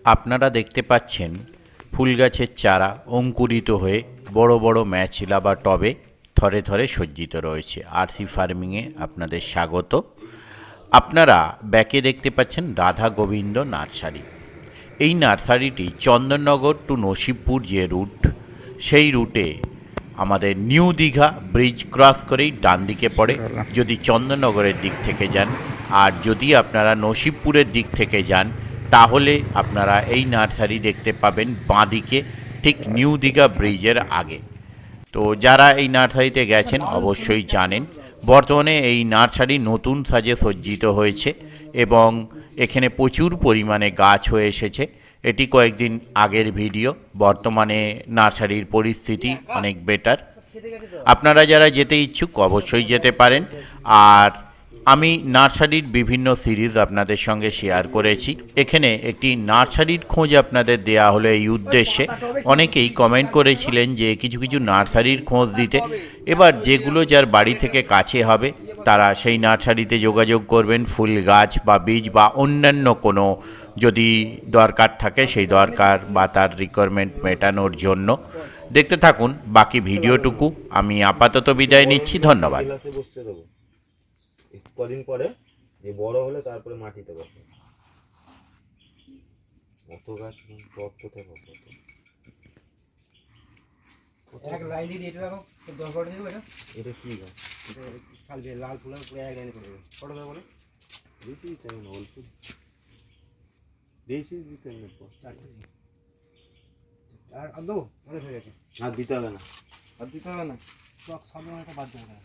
আপনারা দেখতে পাচ্ছেন ফুল গাছের চারা অঙ্কুরিত হয়ে বড় বড় ম্যাচলা বা টবে থরে থরে সজ্জিত রয়েছে। আরসি ফার্মিংয়ে আপনাদের স্বাগত। আপনারা ব্যাকে দেখতে পাচ্ছেন রাধা গোবিন্দ নার্সারি। এই নার্সারিটি চন্দননগর টু নসিবপুর যে রুট, সেই রুটে আমাদের নিউ দীঘা ব্রিজ ক্রস করেই ডান দিকে পড়ে যদি চন্দননগরের দিক থেকে যান। আর যদি আপনারা নসিবপুরের দিক থেকে যান তাহলে আপনারা এই নার্সারি দেখতে পাবেন বাঁদিকে, ঠিক নিউ দীঘা ব্রিজের আগে। তো যারা এই নার্সারিতে গেছেন অবশ্যই জানেন বর্তমানে এই নার্সারি নতুন সাজে সজ্জিত হয়েছে এবং এখানে প্রচুর পরিমাণে গাছ হয়ে এসেছে। এটি কয়েকদিন আগের ভিডিও, বর্তমানে নার্সারির পরিস্থিতি অনেক বেটার। আপনারা যারা যেতে ইচ্ছুক অবশ্যই যেতে পারেন। আর আমি নার্সারির বিভিন্ন সিরিজ আপনাদের সঙ্গে শেয়ার করেছি। এখানে একটি নার্সারির খোঁজ আপনাদের দেয়া হলো এই উদ্দেশ্যে। অনেকেই কমেন্ট করেছিলেন যে কিছু কিছু নার্সারির খোঁজ দিতে। এবার যেগুলো যার বাড়ি থেকে কাছে হবে তারা সেই নার্সারিতে যোগাযোগ করবেন। ফুল গাছ বা বীজ বা অন্যান্য কোনো যদি দরকার থাকে সেই দরকার বা তার রিকোয়ারমেন্ট মেটানোর জন্য। দেখতে থাকুন বাকি ভিডিওটুকু। আমি আপাতত বিদায় নিচ্ছি, ধন্যবাদ। কদিন পরে যে বড় হলে তারপরে মাটিতে বসে অত গাছ টপ তো থাকো এক লাইনে দিয়ে এটা রাখো 10 বড় দেবো। এটা কি গাছ? এটা সালবে লাল ফুল পুরো এক লাইনে করে দেবো। কত দেবো বলে দিছি তেমন অল্প দিয়েছি দিতে নেব। আর দেবো অনেক হয়ে গেছে। আর দিতে হবে না, আর দিতে হবে না, সব সামনে একটা বাদ দেবো।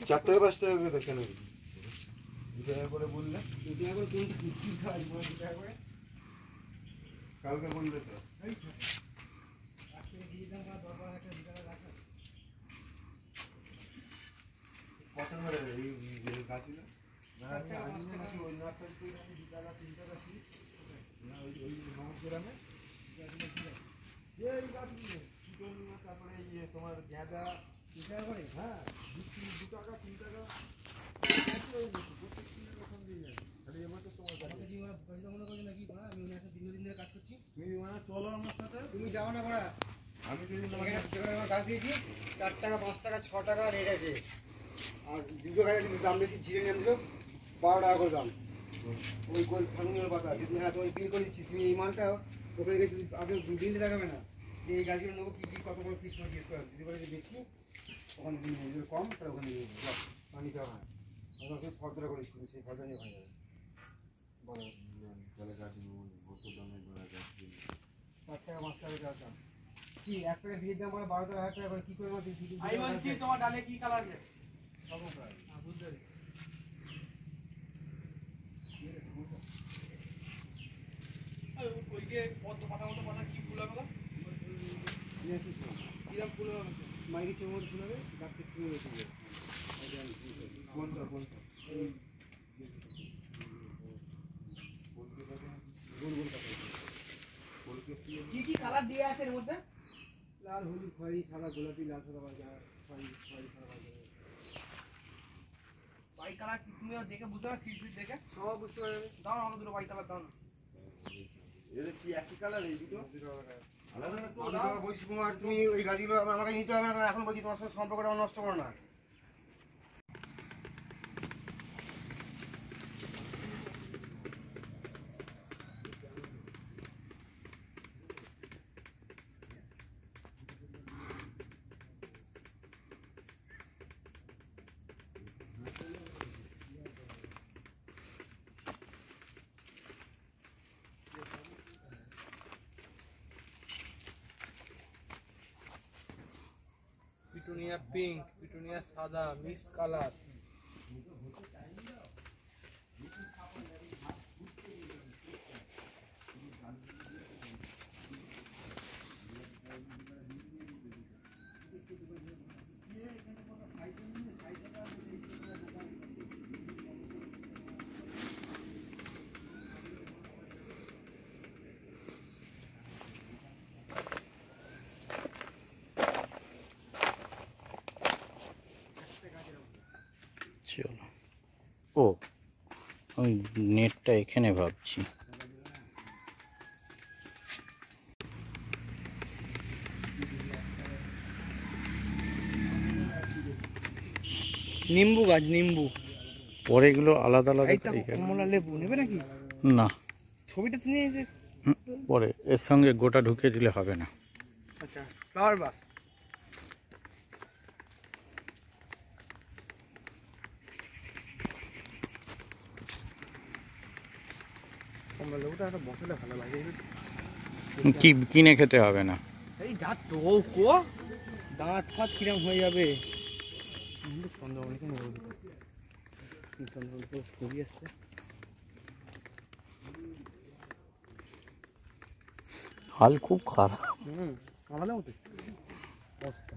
চার টাকা 5 টাকা করে দেখে নেবে। 2 টাকা করে বললে 2 টাকা করে কোন কি কাজ বলে 2 টাকা করে কালকে বললে তো আজকে দিয়ে দাম বা দরকার একটা 2 টাকা রাখা কত করে এই গাছগুলো না আমি আনি নাকি ওই নার্সারি থেকে আমি 2 টাকা 3 টাকা কি না ওই মাছ গ্রামে গাছগুলো কি এই গাছগুলো তারপরে এই তোমার গাঁদা 2 টাকা করে। হ্যাঁ 2 টাকা 3 টাকা কাজ করছি। তুমি চলো আমার সাথে, তুমি যাও না পড়া। আমি যদি কাজ দিয়েছি 4 টাকা 5 টাকা 6 টাকা রেট আছে। আর দুটো গাছ কিন্তু দাম বেশি, ঝিরে নিয়ে 12 টাকা করে দাম। ওই গোল ফানুনের পাতা যদি হ্যাঁ তোমায় বিল করে দিচ্ছি, তুমি এই মালটা ওখানে গেছি আগে বিল দেখাবে না যে এই গাছগুলো নেবো কী কী কত করে পিস করে জিজ্ঞেস করে। যদি বলে যে বেশি ওখানে কম তাহলে ওখানে পানি দেওয়া হয়। ওখানে ফর্দরা করে দিচ্ছি, সেই ফর্দরা নিয়ে হয়ে যাবে। বলো তাহলে গাছ বছর দামে 4 টাকা 5 টাকা গাছ দাম কি 1 টাকা বিয়ের দাম 12 টাকা 1000 টাকা করে কি করে আমি বলছি তোমার ডালে কি কালার আছে সব প্রায় বুঝতে পারি। ওই যে কত পাতা মতো পাতা কি ফুল হবে কিরম ফুল হবে মাইকে চমড় ফুল হবে গাছকে ফুল হয়েছে কোনটা কোনটা কি কি কালার দিয়ে আছে এর মধ্যে? লাল হলুদ খয়েরি সাদা গোলাপি লাল সাদা খয়েরি সাদা হোয়াইট কালার কি তুমি দেখে বুঝতে পারছো? সিট দেখে সব বুঝতে পারবে। দাও আমাকে দুটো হোয়াইট কালার দাও না। এর কি একই কালার এই দুটো আলাদা না? তো দাও বৈশি কুমার, তুমি ওই গাছগুলো আমাকে নিতে হবে না। এখন বলছি তোমার সাথে সম্পর্কটা নষ্ট করো না। পিটুনিয়া পিঙ্ক, পিটুনিয়া সাদা মিক্স কালার। চলো, ও ওই নেটটা এখানে ভাবছি। নিম্বু গাছ, নিম্বু। পরে এগুলো আলাদা আলাদা এইটা তারিখে। কমলা লেবু নেবে নাকি? না, ছবিটা নিয়ে যে। পরে এর সঙ্গে গোটা ঢুকিয়ে দিলে হবে না। আচ্ছা, ফ্লাওয়ার বাস। কমলা লেবুটা একটা বসালে ভালো লাগে। কি কিনে খেতে হবে না। এই যা টোকো, দাঁত ফাত কিরম হয়ে যাবে। চন্দ্রমণিকে নেবো, চন্দ্রমণিকে ছবি আসছে। হাল খুব খারাপ। আমাদের মতো অবস্থা।